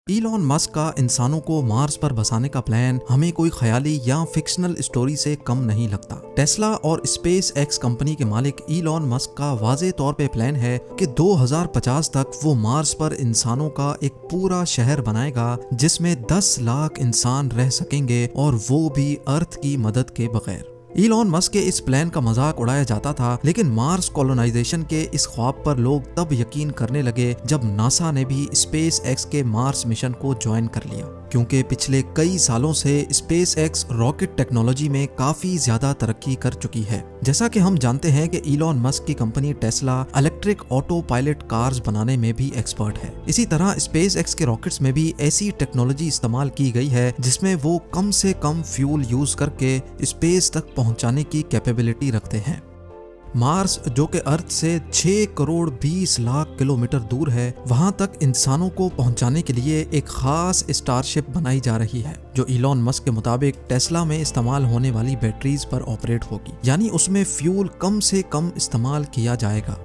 Elon Musk का इंसानों को मार्स पर बसाने का प्लान हमें कोई ख्याली या फिक्शनल स्टोरी से कम नहीं लगता। टेस्ला और स्पेस एक्स कंपनी के मालिक इलॉन मस्क का वाज़े तौर पे प्लान है कि 2050 तक वो मार्स पर इंसानों का एक पूरा शहर बनाएगा जिसमें 10 लाख इंसान रह सकेंगे, और वो भी अर्थ की मदद के बगैर। इलॉन मस्क के इस प्लान का मजाक उड़ाया जाता था, लेकिन मार्स कॉलोनाइजेशन के इस ख्वाब पर लोग तब यकीन करने लगे जब नासा ने भी स्पेस एक्स के मार्स मिशन को ज्वाइन कर लिया। क्योंकि पिछले कई सालों से स्पेस एक्स रॉकेट टेक्नोलॉजी में काफी ज्यादा तरक्की कर चुकी है। जैसा कि हम जानते हैं कि इलॉन मस्क की company Tesla electric auto pilot cars बनाने में भी एक्सपर्ट है। इसी तरह स्पेस एक्स के रॉकेट्स में भी ऐसी टेक्नोलॉजी इस्तेमाल की गई है जिसमें वो कम से कम फ्यूल यूज करके स्पेस तक पहुंचाने की कैपेबिलिटी रखते हैं। मार्स, जो कि अर्थ से 6 करोड़ 20 लाख किलोमीटर दूर है, वहां तक इंसानों को पहुंचाने के लिए एक खास स्टारशिप बनाई जा रही है जो इलॉन मस्क के मुताबिक टेस्ला में इस्तेमाल होने वाली बैटरीज पर ऑपरेट होगी, यानी उसमें फ्यूल कम से कम इस्तेमाल किया जाएगा।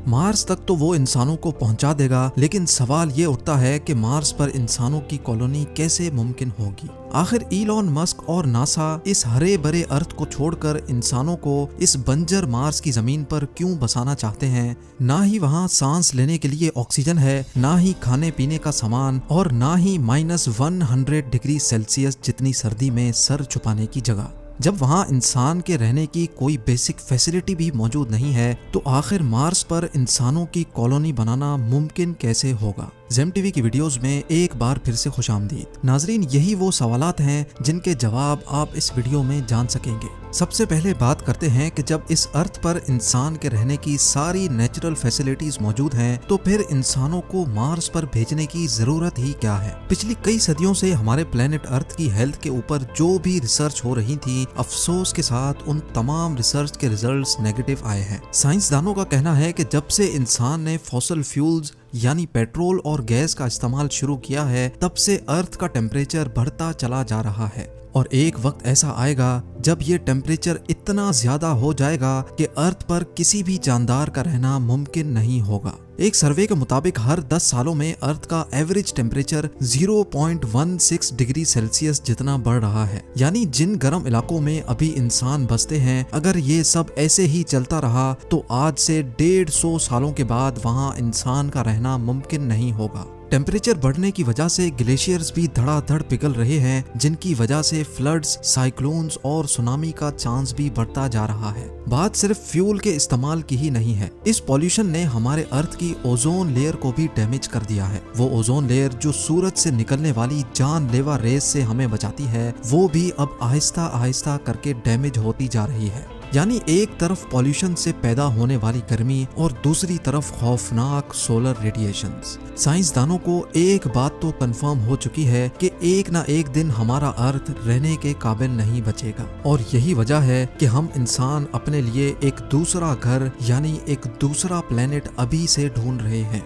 मार्स तक तो वो इंसानों को पहुंचा देगा, लेकिन सवाल ये उठता है कि मार्स पर इंसानों की कॉलोनी कैसे मुमकिन होगी। आखिर इलॉन मस्क और नासा इस हरे भरे अर्थ को छोड़कर इंसानों को इस बंजर मार्स की जमीन पर क्यों बसाना चाहते हैं? ना ही वहाँ सांस लेने के लिए ऑक्सीजन है, ना ही खाने पीने का सामान, और ना ही -100 डिग्री सेल्सियस जितनी सर्दी में सर छुपाने की जगह। जब वहाँ इंसान के रहने की कोई बेसिक फैसिलिटी भी मौजूद नहीं है, तो आखिर मार्स पर इंसानों की कॉलोनी बनाना मुमकिन कैसे होगा? ज़ेम टीवी की वीडियोस में एक बार फिर से खुशामदीद। नाजरीन, यही वो सवालात हैं जिनके जवाब आप इस वीडियो में जान सकेंगे। सबसे पहले बात करते हैं कि जब इस अर्थ पर इंसान के रहने की सारी नेचुरल फैसिलिटीज मौजूद हैं, तो फिर इंसानों को मार्स पर भेजने की जरूरत ही क्या है? पिछली कई सदियों से हमारे प्लेनेट अर्थ की हेल्थ के ऊपर जो भी रिसर्च हो रही थी, अफसोस के साथ उन तमाम रिसर्च के रिजल्ट्स नेगेटिव आए हैं। साइंसदानों का कहना है कि जब से इंसान ने फॉसिल फ्यूल्स यानी पेट्रोल और गैस का इस्तेमाल शुरू किया है, तब से अर्थ का टेम्परेचर बढ़ता चला जा रहा है, और एक वक्त ऐसा आएगा जब ये टेम्परेचर इतना ज्यादा हो जाएगा कि अर्थ पर किसी भी जानदार का रहना मुमकिन नहीं होगा। एक सर्वे के मुताबिक हर 10 सालों में अर्थ का एवरेज टेम्परेचर 0.16 डिग्री सेल्सियस जितना बढ़ रहा है। यानी जिन गर्म इलाकों में अभी इंसान बसते हैं, अगर ये सब ऐसे ही चलता रहा तो आज से 150 सालों के बाद वहाँ इंसान का रहना मुमकिन नहीं होगा। टेम्परेचर बढ़ने की वजह से ग्लेशियर्स भी धड़ाधड़ पिघल रहे हैं, जिनकी वजह से फ्लड्स, साइक्लोन्स और सुनामी का चांस भी बढ़ता जा रहा है। बात सिर्फ फ्यूल के इस्तेमाल की ही नहीं है। इस पॉल्यूशन ने हमारे अर्थ की ओजोन लेयर को भी डैमेज कर दिया है। वो ओजोन लेयर जो सूरज से निकलने वाली जानलेवा रेस से हमें बचाती है, वो भी अब आहिस्ता आहिस्ता करके डैमेज होती जा रही है। यानी एक तरफ पॉल्यूशन से पैदा होने वाली गर्मी और दूसरी तरफ खौफनाक सोलर रेडिएशंस। साइंसदानों को एक बात तो कंफर्म हो चुकी है कि एक ना एक दिन हमारा अर्थ रहने के काबिल नहीं बचेगा, और यही वजह है कि हम इंसान अपने लिए एक दूसरा घर यानी एक दूसरा प्लेनेट अभी से ढूंढ रहे हैं।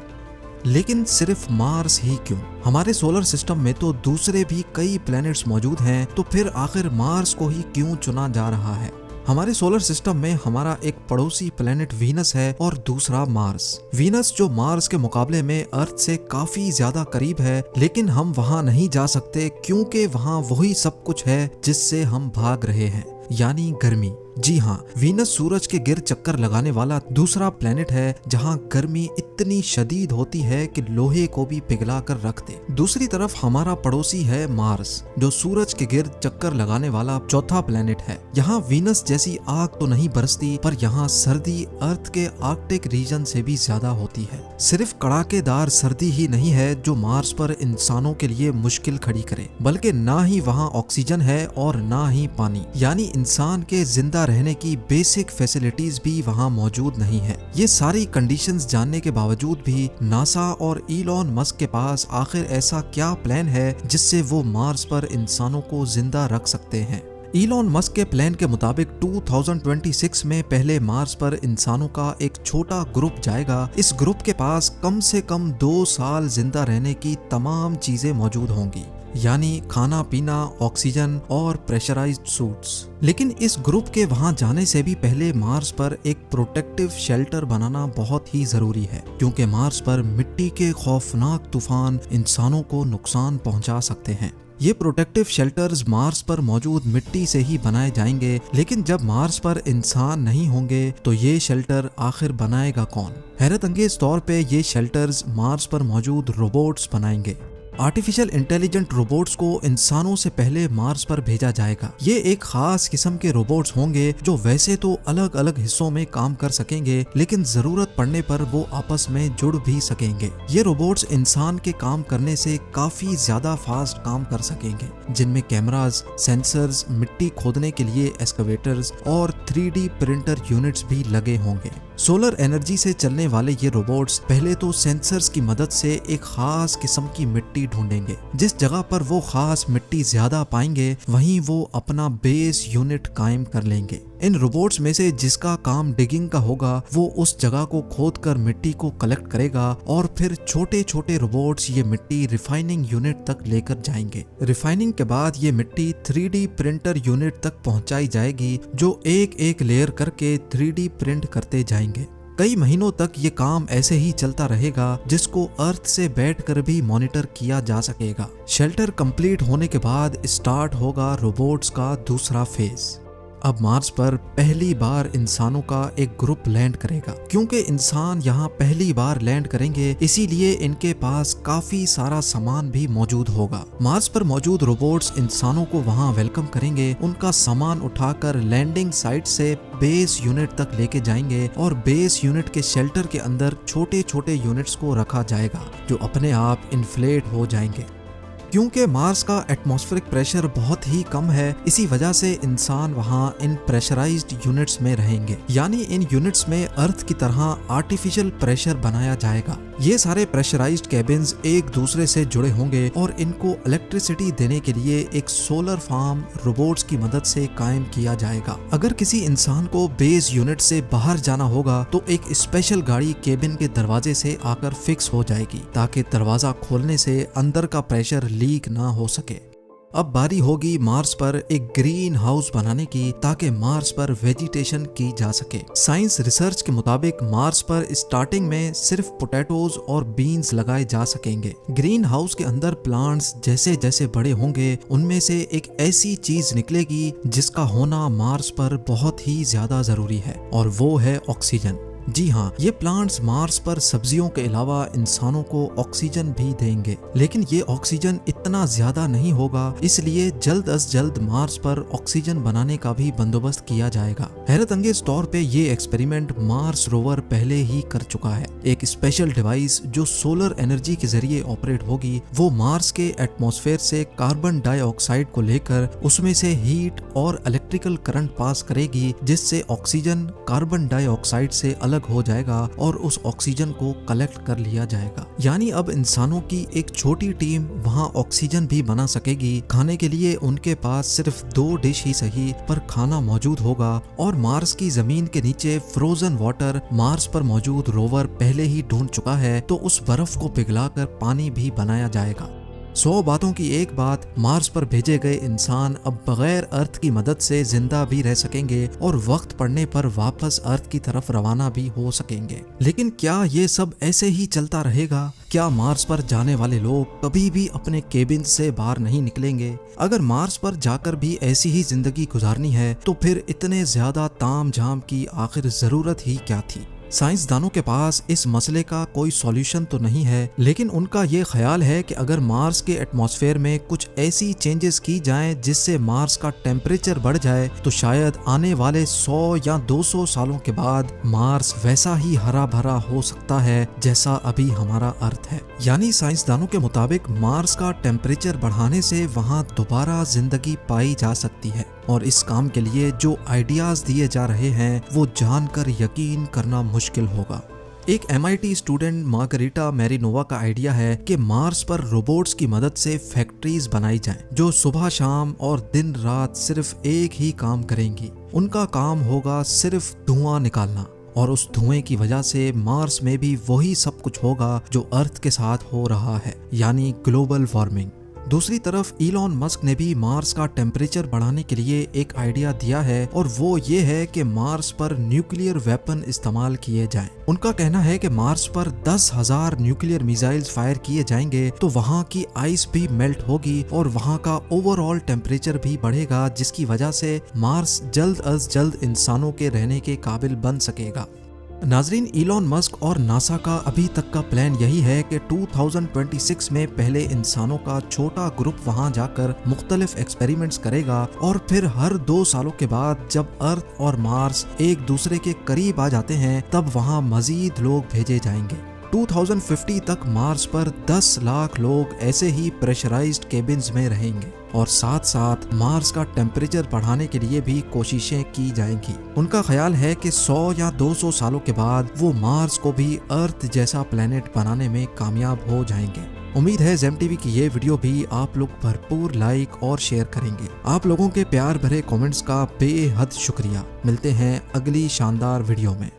लेकिन सिर्फ मार्स ही क्यों? हमारे सोलर सिस्टम में तो दूसरे भी कई प्लैनेट्स मौजूद हैं, तो फिर आखिर मार्स को ही क्यों चुना जा रहा है? हमारे सोलर सिस्टम में हमारा एक पड़ोसी प्लेनेट वीनस है और दूसरा मार्स। वीनस जो मार्स के मुकाबले में अर्थ से काफी ज्यादा करीब है, लेकिन हम वहां नहीं जा सकते क्योंकि वहां वही सब कुछ है जिससे हम भाग रहे हैं, यानी गर्मी। जी हाँ, वीनस सूरज के गिर चक्कर लगाने वाला दूसरा प्लेनेट है जहाँ गर्मी इतनी शदीद होती है कि लोहे को भी पिघला कर रख दे। दूसरी तरफ हमारा पड़ोसी है मार्स, जो सूरज के गिर चक्कर लगाने वाला चौथा प्लेनेट है। यहाँ वीनस जैसी आग तो नहीं बरसती, पर यहाँ सर्दी अर्थ के आर्कटिक रीजन से भी ज्यादा होती है। सिर्फ कड़ाकेदार सर्दी ही नहीं है जो मार्स पर इंसानों के लिए मुश्किल खड़ी करे, बल्कि ना ही वहाँ ऑक्सीजन है और ना ही पानी, यानी इंसान के जिंदा रहने की बेसिक फैसिलिटीज भी वहां मौजूद नहीं है। ये सारी कंडीशंस जानने के बावजूद भी नासा और इलॉन मस्क के पास आखिर ऐसा क्या प्लान है जिससे वो मार्स पर इंसानों को जिंदा रख सकते हैं? इलॉन मस्क के प्लान के मुताबिक 2026 में पहले मार्स पर इंसानों का एक छोटा ग्रुप जाएगा। इस ग्रुप के पास कम से कम 2 साल जिंदा रहने की तमाम चीजें मौजूद होंगी। यानी खाना पीना, ऑक्सीजन और प्रेशराइज्ड सूट्स। लेकिन इस ग्रुप के वहां जाने से भी पहले मार्स पर एक प्रोटेक्टिव शेल्टर बनाना बहुत ही जरूरी है, क्योंकि मार्स पर मिट्टी के खौफनाक तूफान इंसानों को नुकसान पहुंचा सकते हैं। ये प्रोटेक्टिव शेल्टर्स मार्स पर मौजूद मिट्टी से ही बनाए जाएंगे, लेकिन जब मार्स पर इंसान नहीं होंगे तो ये शेल्टर आखिर बनाएगा कौन? हैरत अंगेज तौर पे ये शेल्टर्स मार्स पर मौजूद रोबोट्स बनाएंगे। आर्टिफिशियल इंटेलिजेंट रोबोट्स को इंसानों से पहले मार्स पर भेजा जाएगा। ये एक खास किस्म के रोबोट्स होंगे जो वैसे तो अलग अलग हिस्सों में काम कर सकेंगे, लेकिन जरूरत पड़ने पर वो आपस में जुड़ भी सकेंगे। ये रोबोट्स इंसान के काम करने से काफी ज्यादा फास्ट काम कर सकेंगे, जिनमें कैमरास, सेंसर्स, मिट्टी खोदने के लिए एक्सकवेटर्स और 3D प्रिंटर यूनिट्स भी लगे होंगे। सोलर एनर्जी से चलने वाले ये रोबोट्स पहले तो सेंसर्स की मदद से एक खास किस्म की मिट्टी ढूंढेंगे। जिस जगह पर वो खास मिट्टी ज्यादा पाएंगे वहीं वो अपना बेस यूनिट कायम कर लेंगे। इन रोबोट्स में से जिसका काम डिगिंग का होगा वो उस जगह को खोदकर मिट्टी को कलेक्ट करेगा और फिर छोटे छोटे रोबोट्स ये मिट्टी रिफाइनिंग यूनिट तक लेकर जाएंगे। रिफाइनिंग के बाद ये मिट्टी 3D प्रिंटर यूनिट तक पहुंचाई जाएगी, जो एक एक लेयर करके 3D प्रिंट करते जाएंगे। कई महीनों तक ये काम ऐसे ही चलता रहेगा, जिसको अर्थ से बैठकर भी मॉनिटर किया जा सकेगा। शेल्टर कंप्लीट होने के बाद स्टार्ट होगा रोबोट्स का दूसरा फेज। अब मार्स पर पहली बार इंसानों का एक ग्रुप लैंड करेगा। क्योंकि इंसान यहाँ पहली बार लैंड करेंगे, इसीलिए इनके पास काफी सारा सामान भी मौजूद होगा। मार्स पर मौजूद रोबोट्स इंसानों को वहाँ वेलकम करेंगे, उनका सामान उठाकर लैंडिंग साइट से बेस यूनिट तक लेके जाएंगे और बेस यूनिट के शेल्टर के अंदर छोटे छोटे यूनिट्स को रखा जाएगा, जो अपने आप इन्फ्लेट हो जाएंगे। क्योंकि मार्स का एटमॉस्फेरिक प्रेशर बहुत ही कम है, इसी वजह से इंसान वहाँ इन प्रेशराइज्ड यूनिट्स में रहेंगे। यानी इन यूनिट्स में अर्थ की तरह आर्टिफिशियल प्रेशर बनाया जाएगा। ये सारे प्रेशराइज्ड केबिन्स एक दूसरे से जुड़े होंगे और इनको इलेक्ट्रिसिटी देने के लिए एक सोलर फार्म रोबोट्स की मदद से कायम किया जाएगा। अगर किसी इंसान को बेस यूनिट से बाहर जाना होगा तो एक स्पेशल गाड़ी केबिन के दरवाजे से आकर फिक्स हो जाएगी, ताकि दरवाजा खोलने से अंदर का प्रेशर लीक ना हो सके। अब बारी होगी मार्स पर एक ग्रीन हाउस बनाने की, ताकि मार्स पर वेजिटेशन की जा सके। साइंस रिसर्च के मुताबिक मार्स पर स्टार्टिंग में सिर्फ पोटैटोज और बीन्स लगाए जा सकेंगे। ग्रीन हाउस के अंदर प्लांट्स जैसे जैसे बड़े होंगे, उनमें से एक ऐसी चीज निकलेगी जिसका होना मार्स पर बहुत ही ज्यादा जरूरी है, और वो है ऑक्सीजन। जी हाँ, ये प्लांट्स मार्स पर सब्जियों के अलावा इंसानों को ऑक्सीजन भी देंगे, लेकिन ये ऑक्सीजन इतना ज्यादा नहीं होगा, इसलिए जल्द अज जल्द मार्स पर ऑक्सीजन बनाने का भी बंदोबस्त किया जाएगा। हैरत अंगेज तौर पे ये एक्सपेरिमेंट मार्स रोवर पहले ही कर चुका है। एक स्पेशल डिवाइस जो सोलर एनर्जी के जरिए ऑपरेट होगी, वो मार्स के एटमॉस्फेयर से कार्बन डाइऑक्साइड को लेकर उसमें से हीट और इलेक्ट्रिकल करंट पास करेगी, जिससे ऑक्सीजन कार्बन डाइऑक्साइड से अलग हो जाएगा और उस ऑक्सीजन को कलेक्ट कर लिया जाएगा। यानी अब इंसानों की एक छोटी टीम वहां ऑक्सीजन भी बना सकेगी। खाने के लिए उनके पास सिर्फ 2 डिश ही सही, पर खाना मौजूद होगा। और मार्स की जमीन के नीचे फ्रोजन वाटर मार्स पर मौजूद रोवर पहले ही ढूंढ चुका है, तो उस बर्फ को पिघलाकर पानी भी बनाया जाएगा। 100 बातों की एक बात, मार्स पर भेजे गए इंसान अब बगैर अर्थ की मदद से जिंदा भी रह सकेंगे और वक्त पड़ने पर वापस अर्थ की तरफ रवाना भी हो सकेंगे। लेकिन क्या ये सब ऐसे ही चलता रहेगा? क्या मार्स पर जाने वाले लोग कभी भी अपने केबिन से बाहर नहीं निकलेंगे? अगर मार्स पर जाकर भी ऐसी ही जिंदगी गुजारनी है, तो फिर इतने ज्यादा ताम झाम की आखिर जरूरत ही क्या थी? साइंसदानों के पास इस मसले का कोई सॉल्यूशन तो नहीं है, लेकिन उनका ये ख्याल है कि अगर मार्स के एटमॉस्फेयर में कुछ ऐसी चेंजेस की जाएं जिससे मार्स का टेम्परेचर बढ़ जाए, तो शायद आने वाले 100 या 200 सालों के बाद मार्स वैसा ही हरा भरा हो सकता है जैसा अभी हमारा अर्थ है। यानी साइंसदानों के मुताबिक मार्स का टेम्परेचर बढ़ाने से वहाँ दोबारा जिंदगी पाई जा सकती है, और इस काम के लिए जो आइडियाज दिए जा रहे हैं वो जानकर यकीन करना मुश्किल होगा। एक MIT स्टूडेंट मार्गरीटा मैरिनोवा का आइडिया है कि मार्स पर रोबोट्स की मदद से फैक्ट्रीज बनाई जाएं, जो सुबह शाम और दिन रात सिर्फ एक ही काम करेंगी। उनका काम होगा सिर्फ धुआं निकालना, और उस धुएं की वजह से मार्स में भी वही सब कुछ होगा जो अर्थ के साथ हो रहा है, यानी ग्लोबल वार्मिंग। दूसरी तरफ इलॉन मस्क ने भी मार्स का टेम्परेचर बढ़ाने के लिए एक आइडिया दिया है और वो ये है कि मार्स पर न्यूक्लियर वेपन इस्तेमाल किए जाएं। उनका कहना है कि मार्स पर 10,000 न्यूक्लियर मिसाइल्स फायर किए जाएंगे तो वहाँ की आइस भी मेल्ट होगी और वहाँ का ओवरऑल टेम्परेचर भी बढ़ेगा, जिसकी वजह से मार्स जल्द अज जल्द इंसानों के रहने के काबिल बन सकेगा। नाजरीन, इलॉन मस्क और नासा का अभी तक का प्लान यही है कि 2026 में पहले इंसानों का छोटा ग्रुप वहां जाकर मुख्तलिफ एक्सपेरिमेंट्स करेगा और फिर हर 2 सालों के बाद जब अर्थ और मार्स एक दूसरे के करीब आ जाते हैं तब वहां मजीद लोग भेजे जाएंगे। 2050 तक मार्स पर 10 लाख लोग ऐसे ही प्रेशराइज्ड केबिन्स में रहेंगे और साथ साथ मार्स का टेम्परेचर बढ़ाने के लिए भी कोशिशें की जाएंगी। उनका ख्याल है कि 100 या 200 सालों के बाद वो मार्स को भी अर्थ जैसा प्लेनेट बनाने में कामयाब हो जाएंगे। उम्मीद है ज़ेम टीवी की ये वीडियो भी आप लोग भरपूर लाइक और शेयर करेंगे। आप लोगों के प्यार भरे कमेंट्स का बेहद शुक्रिया। मिलते हैं अगली शानदार वीडियो में।